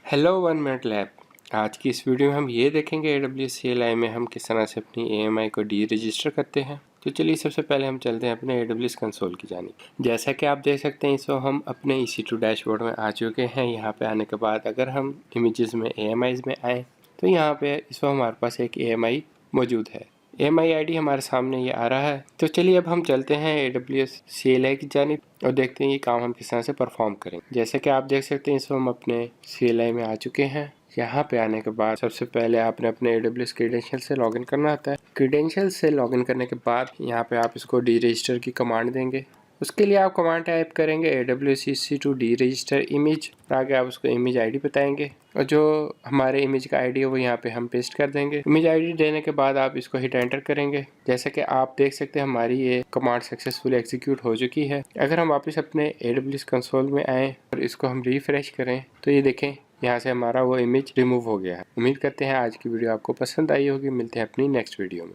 Hello one minute lab. आज की इस वीडियो में हम ये देखेंगे AWS CLI में हम किस तरह से अपनी AMI को डी रजिस्टर करते हैं। तो चलिए सबसे पहले हम चलते हैं अपने AWS कंसोल की जानिब। जैसा कि आप देख सकते हैं इस वक्त हम अपने EC2 डैशबोर्ड में आ चुके हैं। यहाँ पे आने के बाद अगर हम इमेजेस में AMIs में आएँ तो यहाँ पे इस वक्त हमारे पास एक AMI मौजूद है। AMI ID हमारे सामने ये आ रहा है। तो चलिए अब हम चलते हैं AWS CLI की जानिब और देखते हैं ये काम हम किस तरह से परफॉर्म करेंगे। जैसे कि आप देख सकते हैं इस वक्त हम अपने CLI में आ चुके हैं। यहाँ पे आने के बाद सबसे पहले आपने अपने AWS क्रीडेंशियल से लॉगिन करना होता है। क्रीडेंशियल से लॉगिन करने के बाद यहाँ पे आप इसको डीरजिस्टर की कमांड देंगे। उसके लिए आप कमांड टाइप करेंगे AWS EC2 डीरजिस्टर इमेज। आगे आप उसको इमेज आईडी बताएंगे और जो हमारे इमेज का आईडी है वो यहाँ पे हम पेस्ट कर देंगे। इमेज आईडी देने के बाद आप इसको हिट एंटर करेंगे। जैसे कि आप देख सकते हैं हमारी ये कमांड सक्सेसफुली एग्जीक्यूट हो चुकी है। अगर हम वापस अपने AWS कंसोल में आएँ और इसको हम रिफ्रेश करें तो ये देखें यहाँ से हमारा वो इमेज रिमूव हो गया है। उम्मीद करते हैं आज की वीडियो आपको पसंद आई होगी। मिलते हैं अपनी नेक्स्ट वीडियो में।